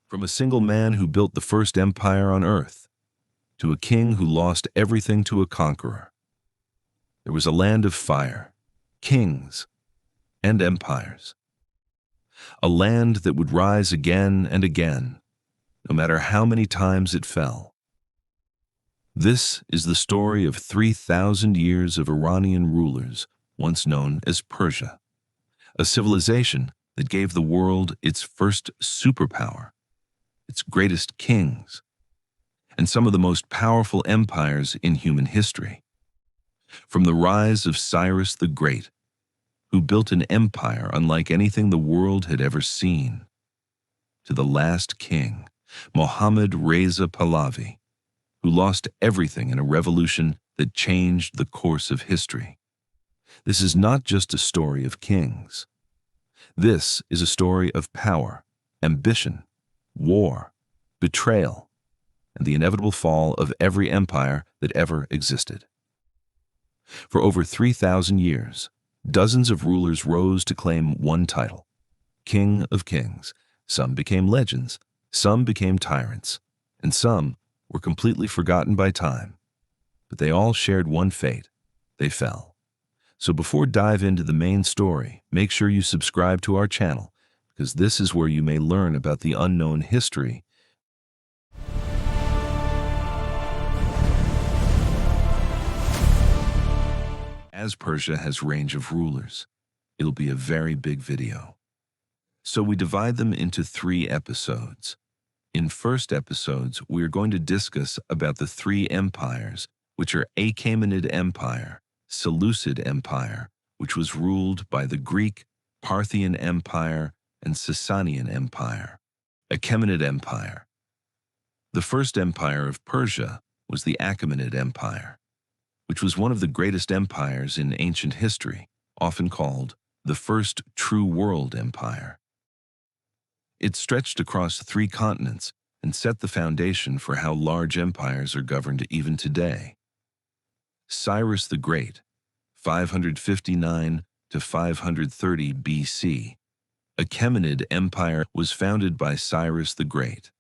From a single man who built the first empire on earth, to a king who lost everything to a conqueror, there was a land of fire, kings, and empires. A land that would rise again and again, no matter how many times it fell. This is the story of 3,000 years of Iranian rulers, once known as Persia, a civilization that gave the world its first superpower, its greatest kings, and some of the most powerful empires in human history. From the rise of Cyrus the Great, who built an empire unlike anything the world had ever seen, to the last king, Mohammad Reza Pahlavi, who lost everything in a revolution that changed the course of history. This is not just a story of kings. This is a story of power, ambition, war, betrayal, and the inevitable fall of every empire that ever existed. For over 3,000 years, dozens of rulers rose to claim one title, King of Kings. Some became legends, some became tyrants, and some were completely forgotten by time. But they all shared one fate: they fell. So before dive into the main story, make sure you subscribe to our channel, because this is where you may learn about the unknown history. As Persia has range of rulers, it'll be a very big video. So we divide them into 3 episodes. In first episodes, we're going to discuss about the 3 empires, which are Achaemenid Empire, Seleucid Empire, which was ruled by the Greek, Parthian Empire, and Sasanian Empire, Achaemenid Empire. The first empire of Persia was the Achaemenid Empire, which was one of the greatest empires in ancient history, often called the first true world empire. It stretched across 3 continents and set the foundation for how large empires are governed even today. Cyrus the Great, 559 to 530 BC. Achaemenid Empire was founded by Cyrus the Great.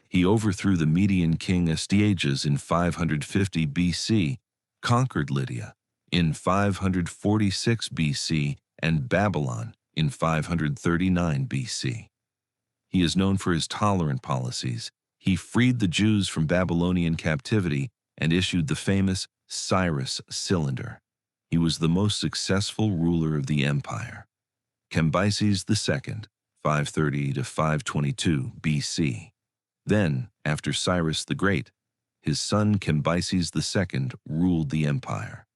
He overthrew the Median king Astyages in 550 BC, conquered Lydia in 546 BC, and Babylon in 539 BC. He is known for his tolerant policies. He freed the Jews from Babylonian captivity and issued the famous Cyrus Cylinder. He was the most successful ruler of the empire. Cambyses II, 530 to 522 BC. Then, after Cyrus the Great, his son Cambyses II ruled the empire.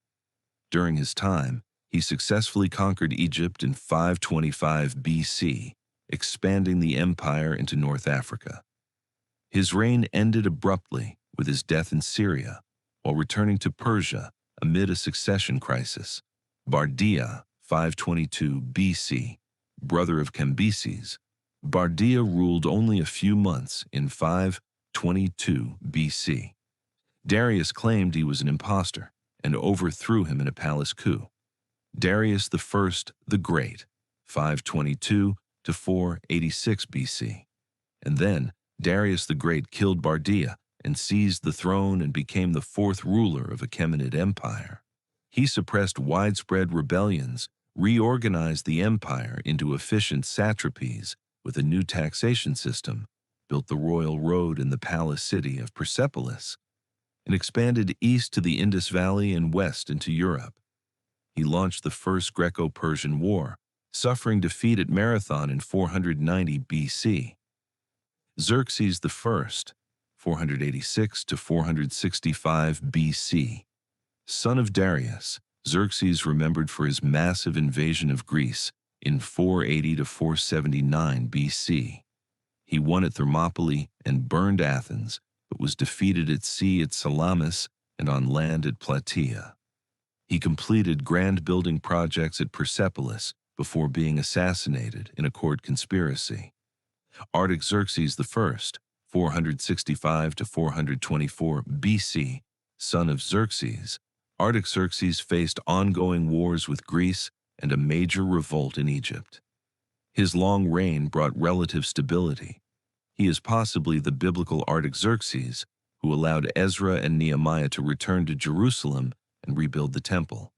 During his time, he successfully conquered Egypt in 525 BC, expanding the empire into North Africa. His reign ended abruptly with his death in Syria, while returning to Persia amid a succession crisis. Parthia, 522 BC, brother of Cambyses, Parthia ruled only a few months in 522 BC. Darius claimed he was an impostor and overthrew him in a palace coup. Darius I the Great, 522 to 486 BC. And then Darius the Great killed Parthia and seized the throne and became the 4th ruler of Achaemenid Empire. He suppressed widespread rebellions, reorganized the empire into efficient satrapies with a new taxation system, built the royal road in the palace city of Persepolis, and expanded east to the Indus Valley and west into Europe. He launched the First Greco-Persian War, suffering defeat at Marathon in 490 BC. Xerxes I, 486 to 465 BC. Son of Darius, Xerxes remembered for his massive invasion of Greece in 480 to 479 BC. He won at Thermopylae and burned Athens, but was defeated at sea at Salamis and on land at Plataea. He completed grand building projects at Persepolis before being assassinated in a court conspiracy. Artaxerxes I, 465 to 424 BC, son of Xerxes, Artaxerxes faced ongoing wars with Greece and a major revolt in Egypt. His long reign brought relative stability, He is possibly the biblical Artaxerxes, who allowed Ezra and Nehemiah to return to Jerusalem and rebuild the temple.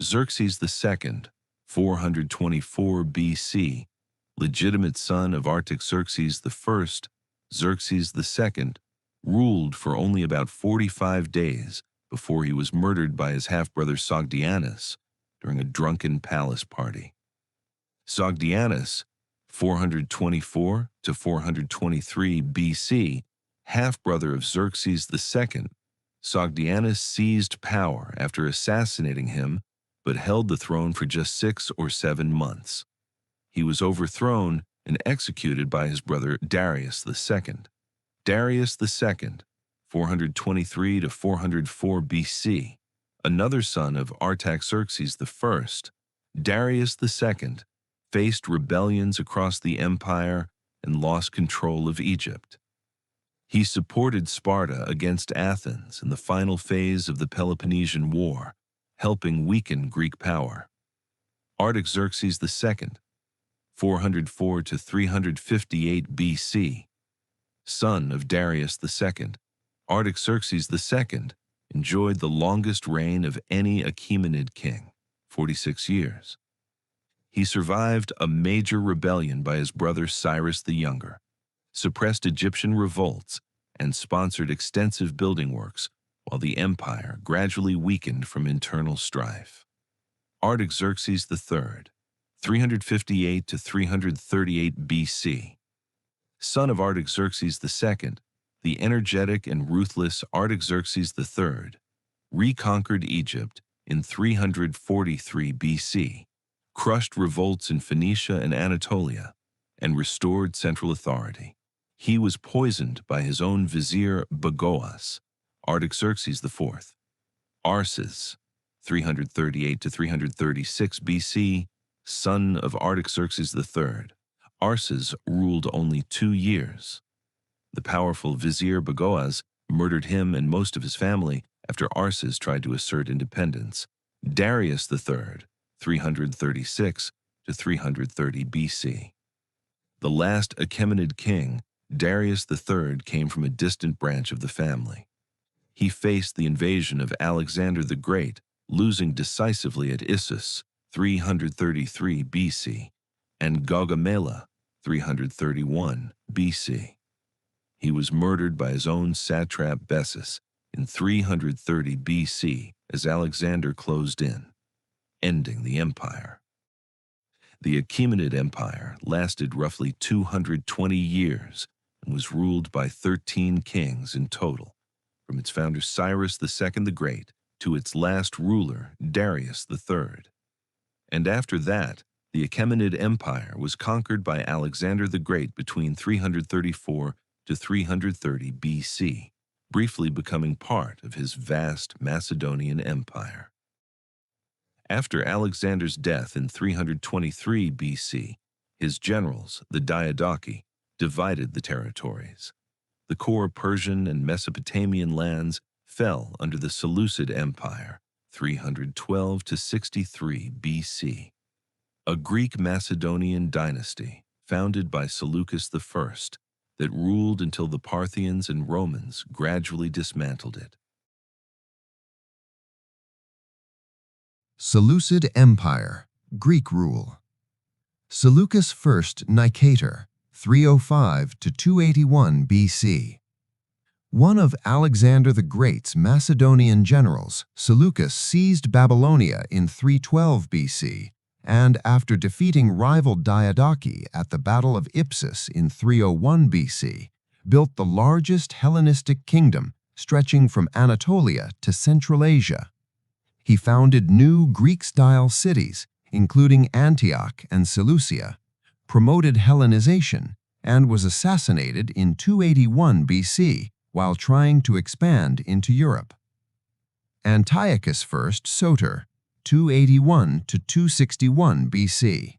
Xerxes II, 424 BC, legitimate son of Artaxerxes I, Xerxes II, ruled for only about 45 days before he was murdered by his half-brother Sogdianus during a drunken palace party. Sogdianus, 424 to 423 BC, half-brother of Xerxes II, Sogdianus seized power after assassinating him, but held the throne for just 6 or 7 months. He was overthrown and executed by his brother Darius II. Darius II, 423 to 404 BC, another son of Artaxerxes I, Darius II faced rebellions across the empire and lost control of Egypt. He supported Sparta against Athens in the final phase of the Peloponnesian War, helping weaken Greek power. Artaxerxes II, 404 to 358 BC, son of Darius II, Artaxerxes II enjoyed the longest reign of any Achaemenid king, 46 years. He survived a major rebellion by his brother Cyrus the Younger, suppressed Egyptian revolts, and sponsored extensive building works while the empire gradually weakened from internal strife. Artaxerxes III, 358 to 338 BC, son of Artaxerxes II, the energetic and ruthless Artaxerxes III, reconquered Egypt in 343 BC, crushed revolts in Phoenicia and Anatolia, and restored central authority. He was poisoned by his own vizier Bagoas, Artaxerxes IV. Arses, 338 to 336 BC, son of Artaxerxes III. Arses ruled only 2 years. The powerful vizier Bagoas murdered him and most of his family after Arses tried to assert independence. Darius III, 336 to 330 BC. The last Achaemenid king, Darius III, came from a distant branch of the family. He faced the invasion of Alexander the Great, losing decisively at Issus, 333 BC, and Gaugamela, 331 BC. He was murdered by his own satrap Bessus in 330 BC as Alexander closed in, ending the empire. The Achaemenid Empire lasted roughly 220 years and was ruled by 13 kings in total, from its founder Cyrus II the Great to its last ruler, Darius III. And after that, the Achaemenid Empire was conquered by Alexander the Great between 334 to 330 BC, briefly becoming part of his vast Macedonian Empire. After Alexander's death in 323 BC, his generals, the Diadochi, divided the territories. The core Persian and Mesopotamian lands fell under the Seleucid Empire, 312 to 63 BC, a Greek Macedonian dynasty founded by Seleucus I that ruled until the Parthians and Romans gradually dismantled it. Seleucid Empire, Greek rule. Seleucus I Nicator, 305 to 281 BC. One of Alexander the Great's Macedonian generals, Seleucus seized Babylonia in 312 BC, and after defeating rival Diadochi at the Battle of Ipsus in 301 BC, built the largest Hellenistic kingdom stretching from Anatolia to Central Asia. He founded new Greek-style cities, including Antioch and Seleucia, promoted Hellenization, and was assassinated in 281 BC while trying to expand into Europe. Antiochus I Soter, 281 to 261 BC.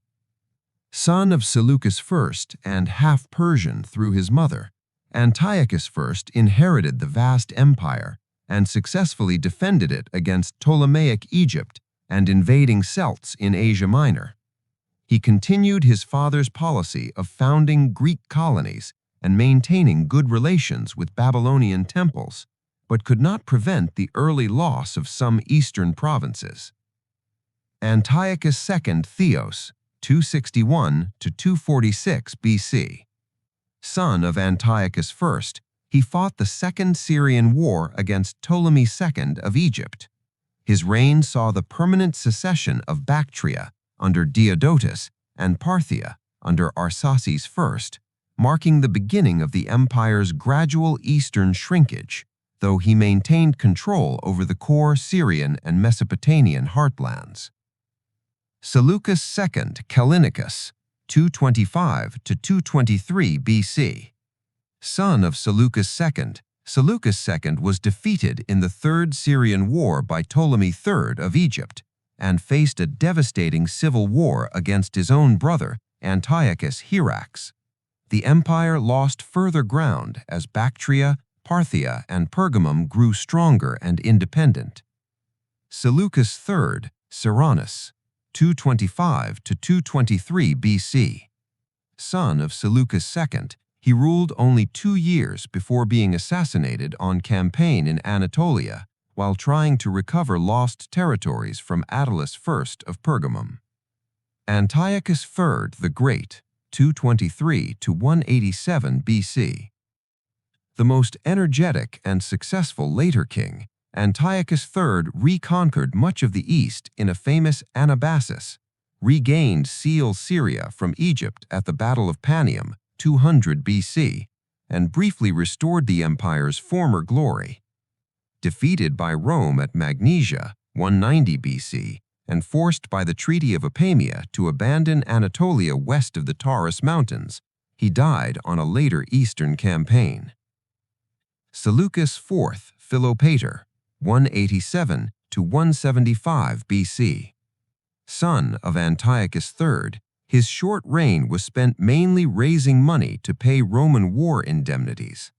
Son of Seleucus I and half Persian through his mother, Antiochus I inherited the vast empire and successfully defended it against Ptolemaic Egypt and invading Celts in Asia Minor. He continued his father's policy of founding Greek colonies and maintaining good relations with Babylonian temples, but could not prevent the early loss of some eastern provinces. Antiochus II Theos, 261 to 246 BC. Son of Antiochus I, he fought the Second Syrian War against Ptolemy II of Egypt. His reign saw the permanent secession of Bactria under Diodotus and Parthia under Arsaces I, marking the beginning of the empire's gradual eastern shrinkage, though he maintained control over the core Syrian and Mesopotamian heartlands. Seleucus II Callinicus, 225 to 223 BC. Son of Seleucus II, Seleucus II was defeated in the Third Syrian War by Ptolemy III of Egypt and faced a devastating civil war against his own brother, Antiochus Hierax. The empire lost further ground as Bactria, Parthia, and Pergamum grew stronger and independent. Seleucus III Cyrannus, 225 to 223 BC. Son of Seleucus II, he ruled only 2 years before being assassinated on campaign in Anatolia while trying to recover lost territories from Attalus I of Pergamum. Antiochus III the Great, 223 to 187 BC. The most energetic and successful later king, Antiochus III reconquered much of the east in a famous Anabasis, regained Seal Syria from Egypt at the Battle of Panium, 200 BC, and briefly restored the empire's former glory. Defeated by Rome at Magnesia, 190 BC, and forced by the Treaty of Apamea to abandon Anatolia west of the Taurus Mountains, he died on a later eastern campaign. Seleucus IV Philopator, 187 to 175 BC. Son of Antiochus III, his short reign was spent mainly raising money to pay Roman war indemnities.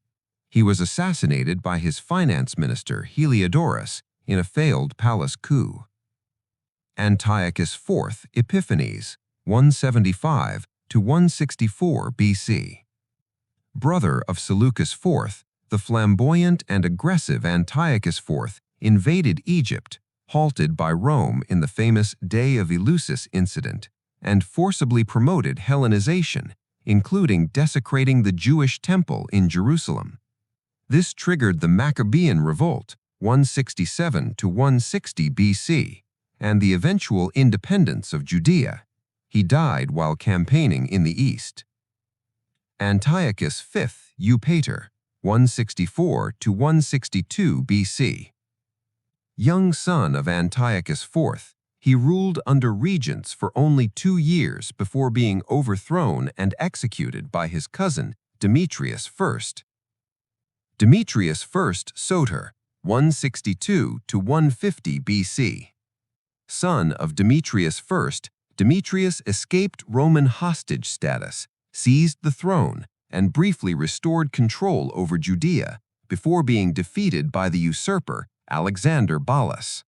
He was assassinated by his finance minister Heliodorus in a failed palace coup. Antiochus IV Epiphanes, 175 to 164 BC. Brother of Seleucus IV, the flamboyant and aggressive Antiochus IV invaded Egypt, halted by Rome in the famous Day of Eleusis incident, and forcibly promoted Hellenization, including desecrating the Jewish temple in Jerusalem. This triggered the Maccabean Revolt, 167 to 160 BC, and the eventual independence of Judea. He died while campaigning in the east. Antiochus V Eupator, 164 to 162 BC. Young son of Antiochus IV, he ruled under regents for only 2 years before being overthrown and executed by his cousin Demetrius I. Demetrius I Soter, 162 to 150 BC. Son of Demetrius I, Demetrius escaped Roman hostage status, seized the throne, and briefly restored control over Judea before being defeated by the usurper Alexander Ballas.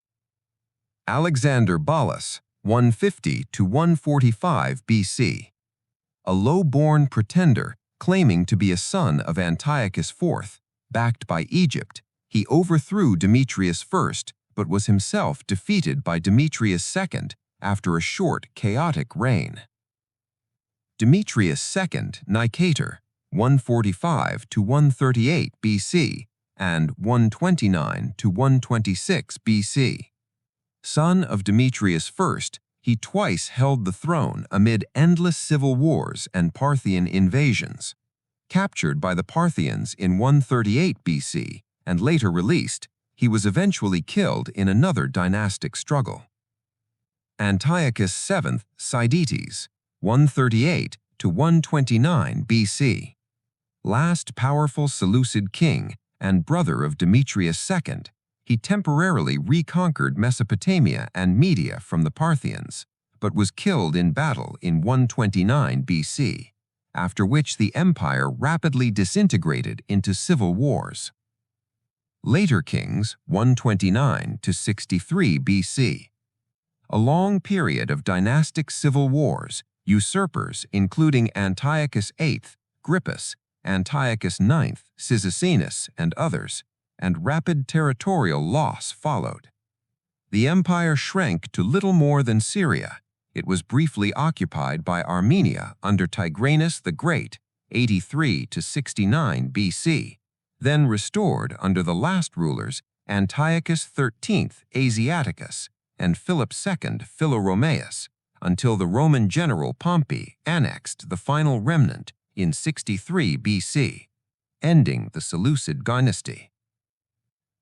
Alexander Ballas, 150 to 145 BC. A low-born pretender claiming to be a son of Antiochus IV, backed by Egypt, he overthrew Demetrius I but was himself defeated by Demetrius II after a short, chaotic reign. Demetrius II Nicator, 145 to 138 BC and 129 to 126 BC. Son of Demetrius I, he twice held the throne amid endless civil wars and Parthian invasions. Captured by the Parthians in 138 BC and later released, he was eventually killed in another dynastic struggle. Antiochus VII Sidetes, 138 to 129 BC. Last powerful Seleucid king and brother of Demetrius II, he temporarily reconquered Mesopotamia and Media from the Parthians, but was killed in battle in 129 BC, after which the empire rapidly disintegrated into civil wars. Later kings, 129 to 63 BC. A long period of dynastic civil wars, usurpers including Antiochus VIII, Grypus, Antiochus IX, Cyzicenus, and others, and rapid territorial loss followed. The empire shrank to little more than Syria. It was briefly occupied by Armenia under Tigranes the Great, 83 to 69 BC, then restored under the last rulers Antiochus XIII Asiaticus and Philip II Philoromaeus, until the Roman general Pompey annexed the final remnant in 63 BC, ending the Seleucid dynasty.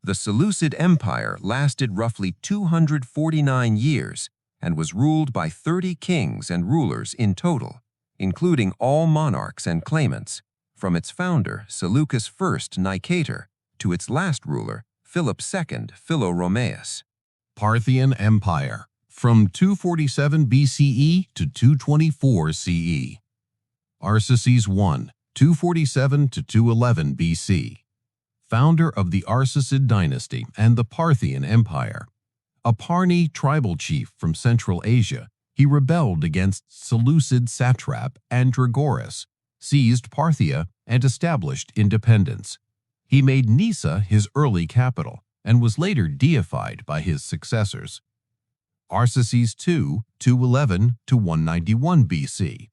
The Seleucid Empire lasted roughly 249 years and was ruled by 30 kings and rulers in total, including all monarchs and claimants, from its founder Seleucus I Nicator to its last ruler Philip II Philoromaeus. Parthian Empire, from 247 BCE to 224 CE. Xerxes I, 247 to 211 BC. Founder of the Arsacids dynasty and the Parthian Empire. A Parni tribal chief from Central Asia, he rebelled against Seleucid satrap Andragoras, seized Parthia, and established independence. He made Nisa his early capital and was later deified by his successors. Xerxes II, 211 to 191 BC.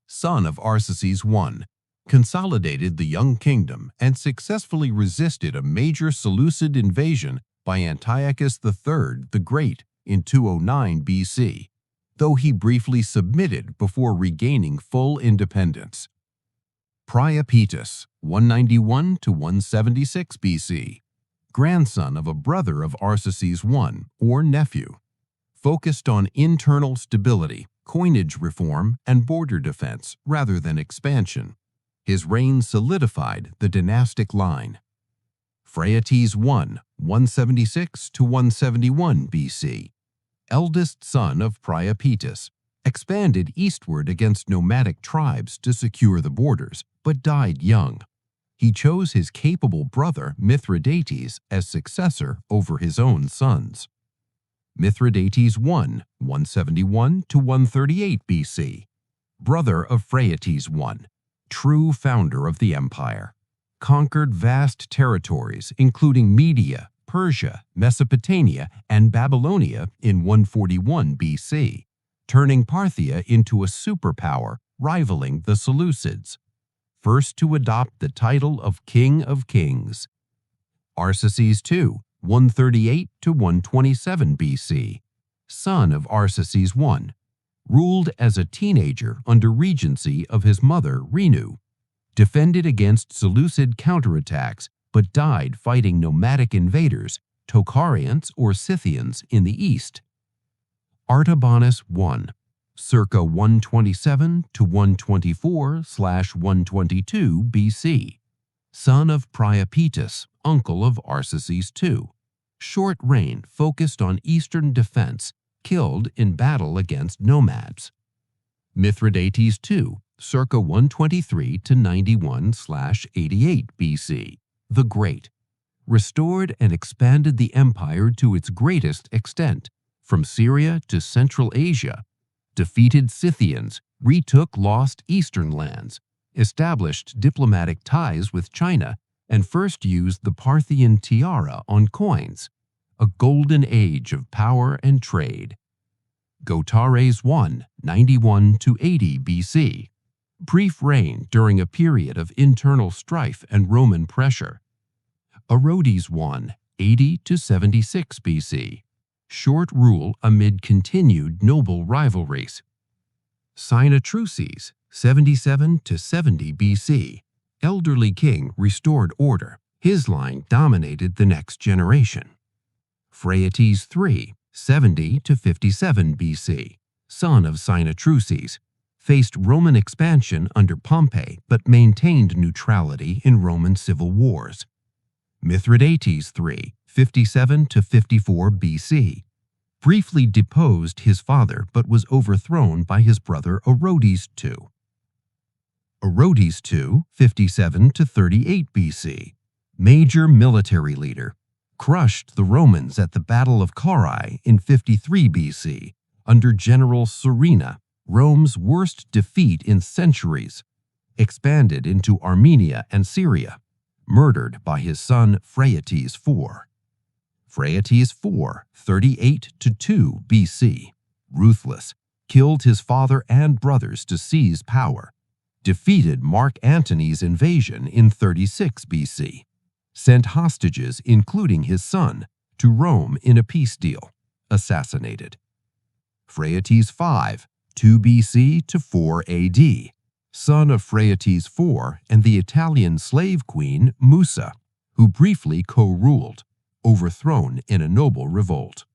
Son of Xerxes I, consolidated the young kingdom and successfully resisted a major Seleucid invasion by Antiochus III the Great in 209 BC, though he briefly submitted before regaining full independence. Priapetus, 191 to 176 BC, grandson of a brother of Xerxes I, or nephew, focused on internal stability, coinage reform, and border defense rather than expansion. His reign solidified the dynastic line. Phraates I, 176 to 171 BC, eldest son of Priapetus, expanded eastward against nomadic tribes to secure the borders, but died young. He chose his capable brother Mithridates as successor over his own sons. Mithridates I, 171 to 138 BC, brother of Phraates I, true founder of the empire, conquered vast territories including Media, Persia, Mesopotamia, and Babylonia in 141 BC, turning Parthia into a superpower rivaling the Seleucids, first to adopt the title of King of Kings. Xerxes II, 138 to 127 BC, son of Xerxes I, ruled as a teenager under regency of his mother Renu, defended against Seleucid counterattacks but died fighting nomadic invaders, Tocharians or Scythians in the east. Artabanus I, circa 127 to 124/122 BC, son of Priapetus, uncle of Xerxes II. Short reign focused on eastern defense, killed in battle against nomads. Mithridates II, circa 123 to 91/88 BC, the Great, restored and expanded the empire to its greatest extent, from Syria to Central Asia, defeated Scythians, retook lost eastern lands, established diplomatic ties with China, and first used the Parthian tiara on coins, a golden age of power and trade. Gotares I, 91 to 80 BC, brief reign during a period of internal strife and Roman pressure. Orodes I, 80 to 76 BC, short rule amid continued noble rivalries. Sinatruces, 77 to 70 BC, elderly king restored order. His line dominated the next generation. Phraates III, 70 to 57 BC, son of Sinatruces, faced Roman expansion under Pompey but maintained neutrality in Roman civil wars. Mithridates III, 57 to 54 BC, briefly deposed his father but was overthrown by his brother Orodes II. Orodes II, 57 to 38 BC, major military leader, crushed the Romans at the Battle of Carrhae in 53 BC under General Surena, Rome's worst defeat in centuries. expanded into Armenia and Syria, murdered by his son Phraates IV. Phraates IV, 38-2 BC, ruthless, killed his father and brothers to seize power, defeated Mark Antony's invasion in 36 BC, sent hostages, including his son, to Rome in a peace deal, assassinated. Phraates V, 2 BC to 4 AD, son of Phraates IV and the Italian slave queen Musa, who briefly co-ruled, overthrown in a noble revolt.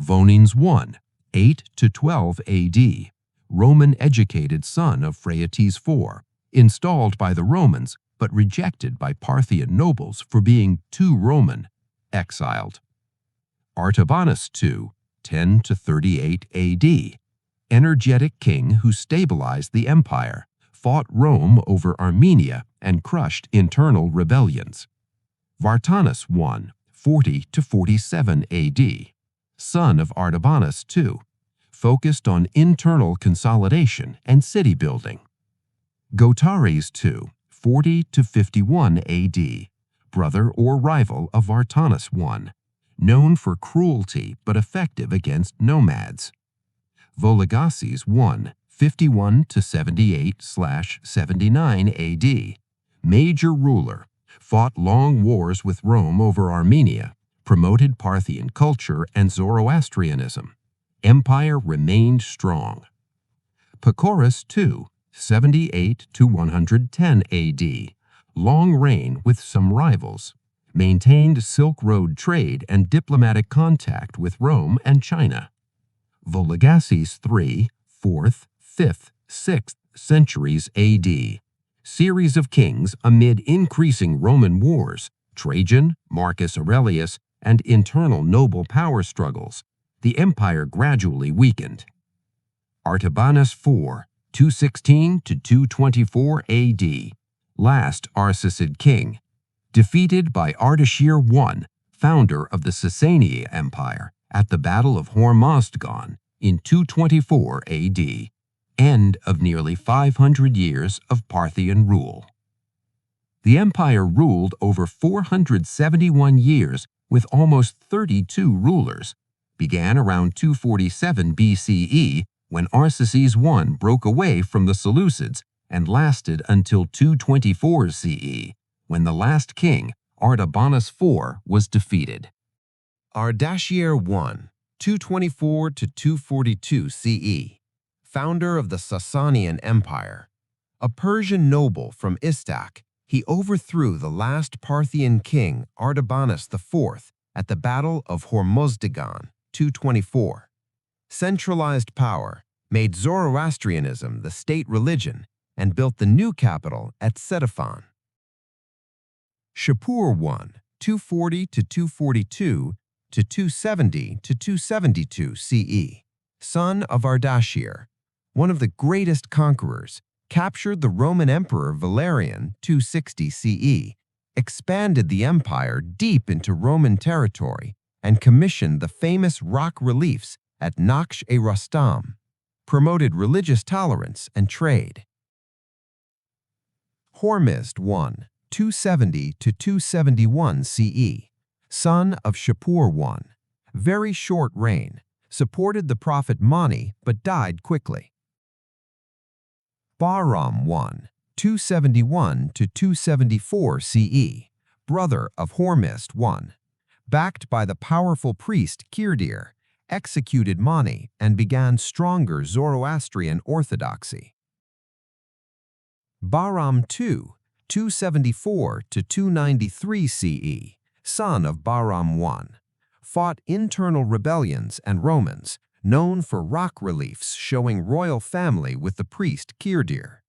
Vonines I, 8-12 AD, Roman-educated son of Phraates IV, installed by the Romans but rejected by Parthian nobles for being too Roman, exiled. Artabanus II, 10-38 AD, energetic king who stabilized the empire, fought Rome over Armenia and crushed internal rebellions. Vartanus I, 40-47 AD, son of Artabanus II, focused on internal consolidation and city building. Gotares II, 40-51 AD, brother or rival of Vartanus I, known for cruelty but effective against nomads. Vologases I, 51-78/79 AD, major ruler, fought long wars with Rome over Armenia, promoted Parthian culture and Zoroastrianism. Empire remained strong. Pacorus II, 78-110 AD, long reign with some rivals, maintained Silk Road trade and diplomatic contact with Rome and China. Vologases III, 4th, 5th, 6th centuries AD, series of kings amid increasing Roman wars, Trajan, Marcus Aurelius, and internal noble power struggles. The empire gradually weakened. Artabanus IV, 216-224 AD, last Arsacid king, defeated by Ardashir I, founder of the Sasanian Empire, at the Battle of Hormozd in 224 AD, end of nearly 500 years of Parthian rule. The empire ruled over 471 years with almost 32 rulers, began around 247 BCE when Arsaces I broke away from the Seleucids and lasted until 224 CE, when the last king, Artabanus IV, was defeated. Ardashir I, 224-242 CE, founder of the Sasanian Empire. A Persian noble from Istak, he overthrew the last Parthian king Artabanus IV at the Battle of Hormozd 224. Centralized power, made Zoroastrianism the state religion, and built the new capital at Ctesiphon. Shapur I, 240-242-270-272 CE, son of Ardashir, one of the greatest conquerors, captured the Roman Emperor Valerian 260 CE, expanded the empire deep into Roman territory, and commissioned the famous rock reliefs at Naqsh-e-Rustam, promoted religious tolerance and trade. Hormizd I, 270-271 CE, son of Shapur I, very short reign, supported the prophet Mani but died quickly. Bahram I, 271-274 CE, brother of Hormizd I, backed by the powerful priest Kirdir, executed Mani and began stronger Zoroastrian orthodoxy. Bahram II, 274-293 CE, son of Bahram I, fought internal rebellions and Romans, known for rock reliefs showing royal family with the priest Kirdir.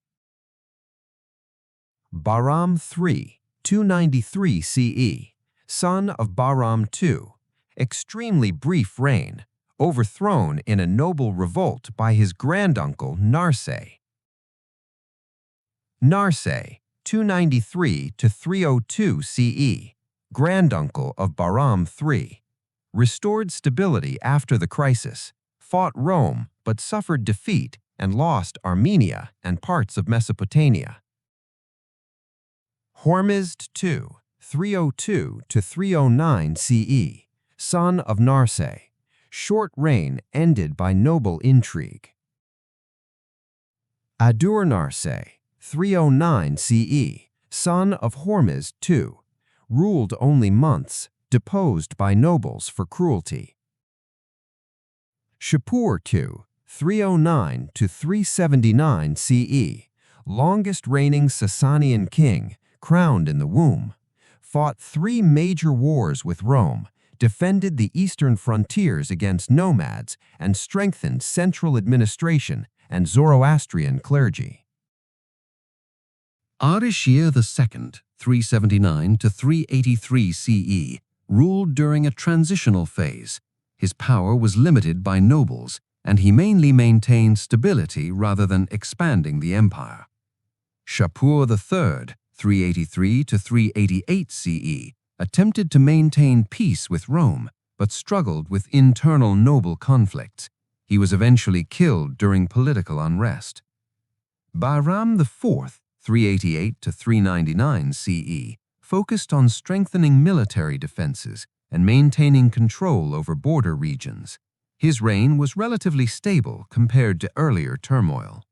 Bahram III, 293 CE, son of Bahram II, extremely brief reign, overthrown in a noble revolt by his granduncle Narseh. Narseh, 293-302 CE, granduncle of Bahram III, restored stability after the crisis, fought Rome but suffered defeat and lost Armenia and parts of Mesopotamia. Hormizd II, 302 to 309 CE, son of Narseh. Short reign ended by noble intrigue. Adur-Narseh, 309 CE, son of Hormizd II, ruled only months, deposed by nobles for cruelty. Shapur II, 309 to 379 CE, longest reigning Sasanian king, crowned in the womb, fought 3 major wars with Rome, defended the eastern frontiers against nomads, and strengthened central administration and Zoroastrian clergy. Ardashir II, 379 to 383 CE, ruled during a transitional phase. His power was limited by nobles, and he mainly maintained stability rather than expanding the empire. Shapur III, 383 to 388 CE, attempted to maintain peace with Rome, but struggled with internal noble conflicts. He was eventually killed during political unrest. Bahram IV, 388 to 399 CE, focused on strengthening military defenses and maintaining control over border regions. His reign was relatively stable compared to earlier turmoil.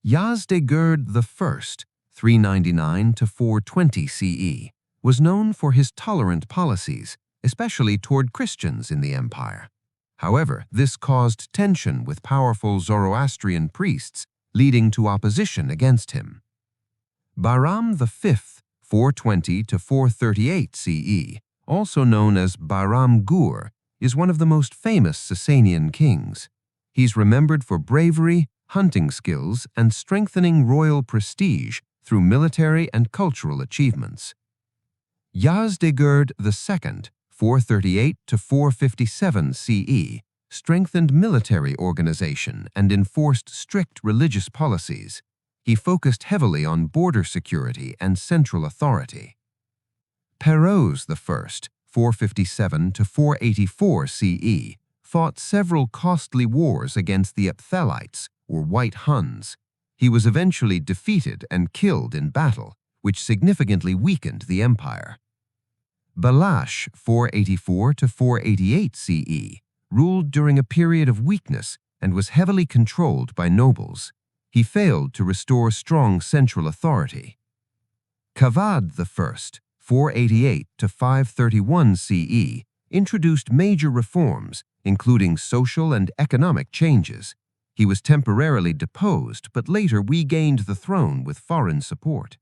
Yazdegerd I, 399 to 420 CE, was known for his tolerant policies, especially toward Christians in the empire. However, this caused tension with powerful Zoroastrian priests, leading to opposition against him. Bahram V, 420 to 438 CE, also known as Bahram Gur, is one of the most famous Sasanian kings. He's remembered for bravery, hunting skills, and strengthening royal prestige through military and cultural achievements. Yazdegerd II, 438 to 457 CE, strengthened military organization and enforced strict religious policies. He focused heavily on border security and central authority. Perros I, 457 to 484 CE, fought several costly wars against the Ephthalites, or White Huns. He was eventually defeated and killed in battle, which significantly weakened the empire. Balash, 484 to 488 CE, ruled during a period of weakness and was heavily controlled by nobles. He failed to restore strong central authority. Kavad I, 488 to 531 CE, introduced major reforms, including social and economic changes. He was temporarily deposed but later regained the throne with foreign support.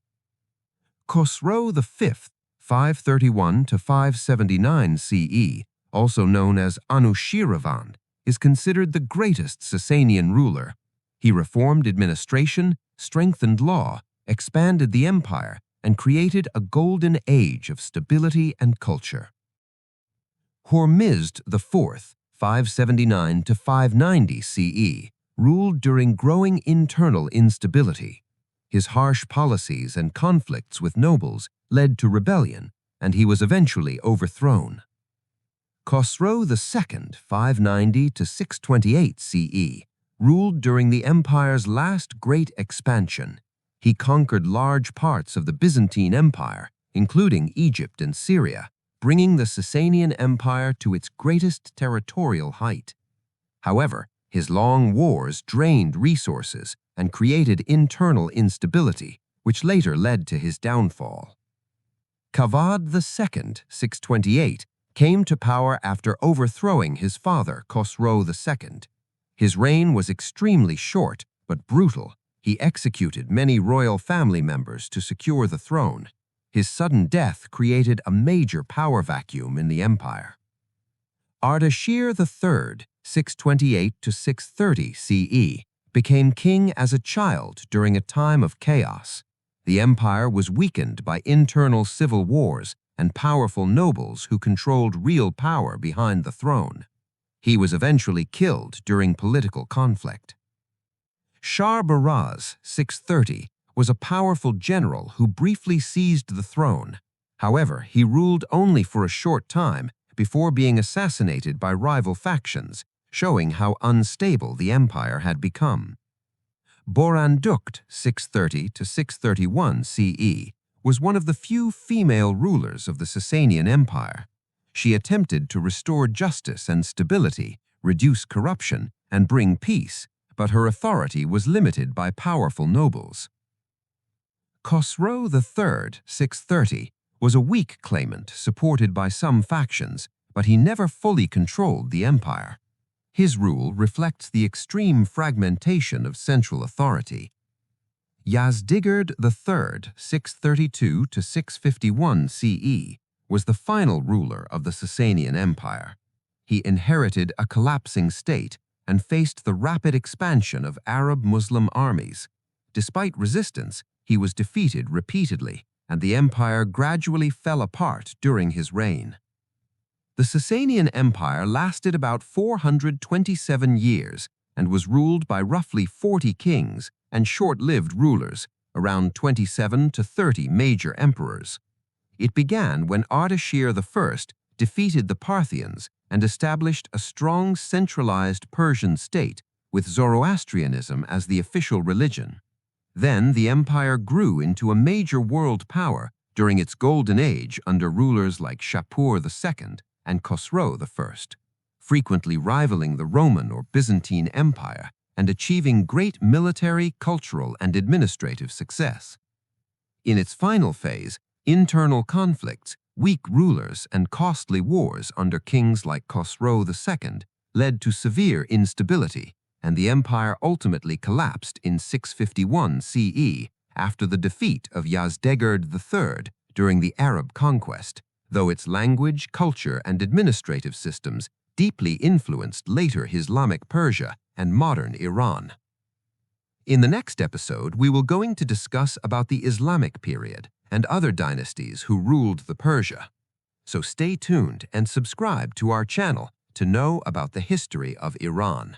Khosrow V, 531 to 579 CE, also known as Anushiravan, is considered the greatest Sasanian ruler. He reformed administration, strengthened law, expanded the empire, and created a golden age of stability and culture. Hormizd IV, 579 to 590 CE, ruled during growing internal instability. His harsh policies and conflicts with nobles led to rebellion, and he was eventually overthrown. Khosrow II, 590 to 628 CE, ruled during the empire's last great expansion. He conquered large parts of the Byzantine Empire, including Egypt and Syria, bringing the Sasanian Empire to its greatest territorial height. However, his long wars drained resources and created internal instability, which later led to his downfall. Kavad II, 628, came to power after overthrowing his father, Khosrow II. His reign was extremely short but brutal. He executed many royal family members to secure the throne. His sudden death created a major power vacuum in the empire. Ardashir III, 628 to 630 CE, became king as a child during a time of chaos. The empire was weakened by internal civil wars and powerful nobles who controlled real power behind the throne. He was eventually killed during political conflict. Shar-Baraz, 630, was a powerful general who briefly seized the throne. However, he ruled only for a short time before being assassinated by rival factions, showing how unstable the empire had become. Boran-Dukt, 630 to 631 CE, was one of the few female rulers of the Sasanian Empire. She attempted to restore justice and stability, reduce corruption, and bring peace, but her authority was limited by powerful nobles. Khosrow III, 630, was a weak claimant supported by some factions, but he never fully controlled the empire. His rule reflects the extreme fragmentation of central authority. Yazdegerd III, 632 to 651 CE, was the final ruler of the Sasanian Empire. He inherited a collapsing state and faced the rapid expansion of Arab Muslim armies. Despite resistance, he was defeated repeatedly, and the empire gradually fell apart during his reign. The Sasanian Empire lasted about 427 years and was ruled by roughly 40 kings and short-lived rulers, around 27 to 30 major emperors. It began when Ardashir I defeated the Parthians and established a strong centralized Persian state with Zoroastrianism as the official religion. Then the empire grew into a major world power during its golden age under rulers like Shapur II and Khosrow I, frequently rivaling the Roman or Byzantine Empire and achieving great military, cultural, and administrative success. In its final phase, internal conflicts, weak rulers, and costly wars under kings like Khosrow II led to severe instability, and the empire ultimately collapsed in 651 CE after the defeat of Yazdegerd III during the Arab conquest, though its language, culture, and administrative systems deeply influenced later Islamic Persia and modern Iran. In the next episode, we will going to discuss about the Islamic period and other dynasties who ruled the Persia. So stay tuned and subscribe to our channel to know about the history of Iran.